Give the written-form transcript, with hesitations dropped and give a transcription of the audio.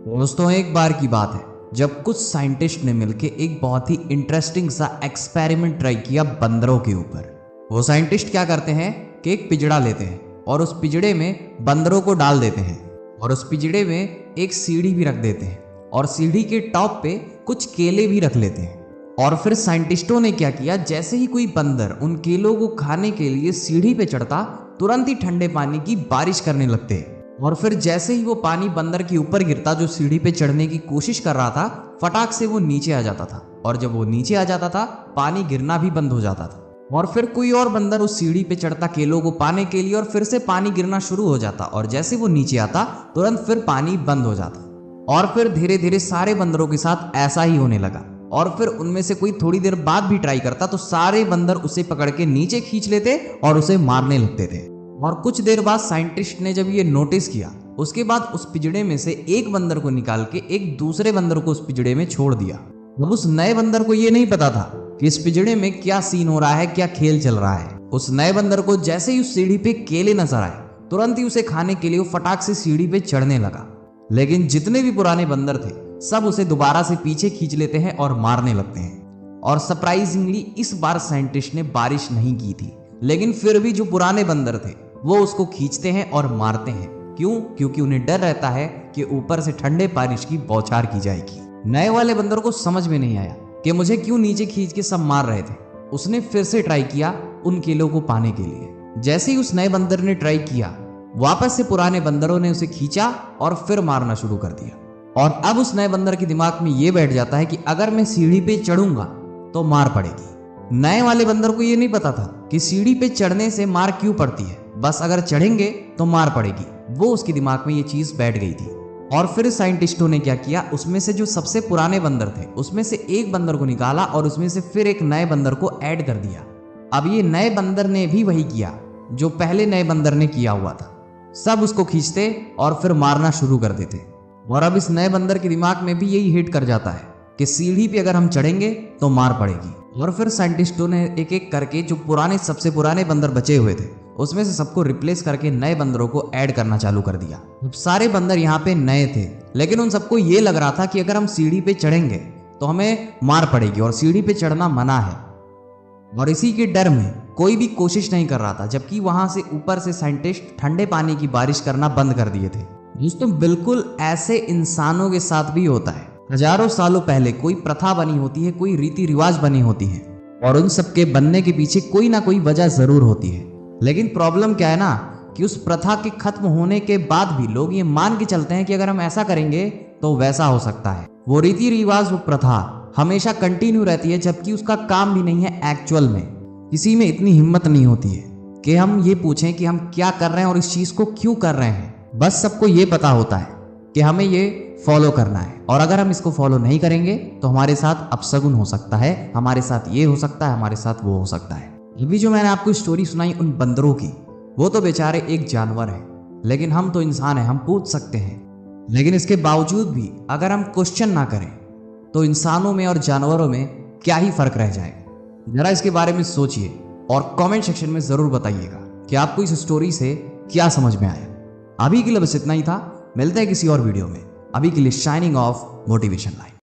दोस्तों, एक बार की बात है जब कुछ साइंटिस्ट ने मिलकर एक बहुत ही इंटरेस्टिंग सा एक्सपेरिमेंट ट्राई किया बंदरों के ऊपर। वो साइंटिस्ट क्या करते हैं कि एक पिंजड़ा लेते हैं और उस पिंजड़े में बंदरों को डाल देते हैं और उस पिंजड़े में एक सीढ़ी भी रख देते हैं और सीढ़ी के टॉप पे कुछ केले भी रख लेते हैं। और फिर साइंटिस्टों ने क्या किया, जैसे ही कोई बंदर उन केलों को खाने के लिए सीढ़ी पे चढ़ता, तुरंत ही ठंडे पानी की बारिश करने लगते। और फिर जैसे ही वो पानी बंदर के ऊपर गिरता जो सीढ़ी पे चढ़ने की कोशिश कर रहा था, फटाक से वो नीचे आ जाता था। और जब वो नीचे आ जाता था, पानी गिरना भी बंद हो जाता था। और फिर कोई और बंदर उस सीढ़ी पे चढ़ता केलों को पाने के लिए और फिर से पानी गिरना शुरू हो जाता। और जैसे वो नीचे आता, तुरंत फिर पानी बंद हो जाता। और फिर धीरे धीरे सारे बंदरों के साथ ऐसा ही होने लगा। और फिर उनमें से कोई थोड़ी देर बाद भी ट्राई करता तो सारे बंदर उसे पकड़ के नीचे खींच लेते और उसे मारने लगते थे। और कुछ देर बाद साइंटिस्ट ने जब ये नोटिस किया, उसके बाद उस पिंजड़े में से एक बंदर को निकाल के एक दूसरे बंदर को उस पिंजड़े में छोड़ दिया। अब उस नए बंदर को ये नहीं पता था कि इस पिंजड़े में क्या सीन हो रहा है, क्या खेल चल रहा है। उस नए बंदर को जैसे ही उस सीढ़ी पे केले नजर आए, तुरंत ही उसे खाने के लिए वो फटाक से सीढ़ी पे चढ़ने लगा। लेकिन जितने भी पुराने बंदर थे, सब उसे दोबारा से पीछे खींच लेते हैं और मारने लगते हैं। और सरप्राइजिंगली इस बार साइंटिस्ट ने बारिश नहीं की थी, लेकिन फिर भी जो पुराने बंदर थे वो उसको खींचते हैं और मारते हैं। क्यों? क्योंकि उन्हें डर रहता है कि ऊपर से ठंडे बारिश की बौछार की जाएगी। नए वाले बंदर को समझ में नहीं आया कि मुझे क्यों नीचे खींच के सब मार रहे थे। उसने फिर से ट्राई किया उन केलों को पाने के लिए। जैसे ही उस नए बंदर ने ट्राई किया, वापस से पुराने बंदरों ने उसे खींचा और फिर मारना शुरू कर दिया। और अब उस नए बंदर के दिमाग में ये बैठ जाता है कि अगर मैं सीढ़ी पे चढ़ूंगा तो मार पड़ेगी। नए वाले बंदर को ये नहीं पता था कि सीढ़ी पे चढ़ने से मार क्यों पड़ती है, बस अगर चढ़ेंगे तो मार पड़ेगी। वो उसके दिमाग में ये चीज बैठ गई थी। और फिर साइंटिस्टों ने क्या किया, उसमें से जो सबसे पुराने बंदर थे उसमें से एक बंदर को निकाला और उसमें से फिर एक नए बंदर को ऐड कर दिया। अब ये नए बंदर ने भी वही किया जो पहले नए बंदर ने किया हुआ था। सब उसको खींचते और फिर मारना शुरू कर देते। और अब इस नए बंदर के दिमाग में भी यही हिट कर जाता है कि सीढ़ी पे अगर हम चढ़ेंगे तो मार पड़ेगी। और फिर साइंटिस्टों ने एक एक करके जो सबसे पुराने बंदर बचे हुए थे उसमें से सबको रिप्लेस करके नए बंदरों को ऐड करना चालू कर दिया। अब सारे बंदर यहाँ पे नए थे, लेकिन उन सबको ये लग रहा था कि अगर हम सीढ़ी पे चढ़ेंगे तो हमें मार पड़ेगी और सीढ़ी पे चढ़ना मना है। और इसी के डर में कोई भी कोशिश नहीं कर रहा था, जबकि वहां से ऊपर से साइंटिस्ट ठंडे पानी की बारिश करना बंद कर दिए थे। दोस्तों, बिल्कुल ऐसे इंसानों के साथ भी होता है। हजारों सालों पहले कोई प्रथा बनी होती है, कोई रीति रिवाज बनी होती है और उन सबके बनने के पीछे कोई ना कोई वजह जरूर होती है। लेकिन प्रॉब्लम क्या है ना कि उस प्रथा के खत्म होने के बाद भी लोग ये मान के चलते हैं कि अगर हम ऐसा करेंगे तो वैसा हो सकता है। वो रीति रिवाज, वो प्रथा हमेशा कंटिन्यू रहती है, जबकि उसका काम भी नहीं है एक्चुअल में। किसी में इतनी हिम्मत नहीं होती है कि हम ये पूछें कि हम क्या कर रहे हैं और इस चीज को क्यों कर रहे हैं। बस सबको ये पता होता है कि हमें ये फॉलो करना है और अगर हम इसको फॉलो नहीं करेंगे तो हमारे साथ अपशगुन हो सकता है, हमारे साथ ये हो सकता है, हमारे साथ वो हो सकता है। अभी जो मैंने आपको स्टोरी सुनाई उन बंदरों की, वो तो बेचारे एक जानवर है, लेकिन हम तो इंसान हैं, हम पूछ सकते हैं। लेकिन इसके बावजूद भी अगर हम क्वेश्चन ना करें तो इंसानों में और जानवरों में क्या ही फर्क रह जाएगा। जरा इसके बारे में सोचिए और कमेंट सेक्शन में जरूर बताइएगा कि आपको इस स्टोरी से क्या समझ में आया। अभी के लिए बस इतना ही था, मिलते हैं किसी और वीडियो में। अभी के लिए शाइनिंग ऑफ मोटिवेशन लाइफ।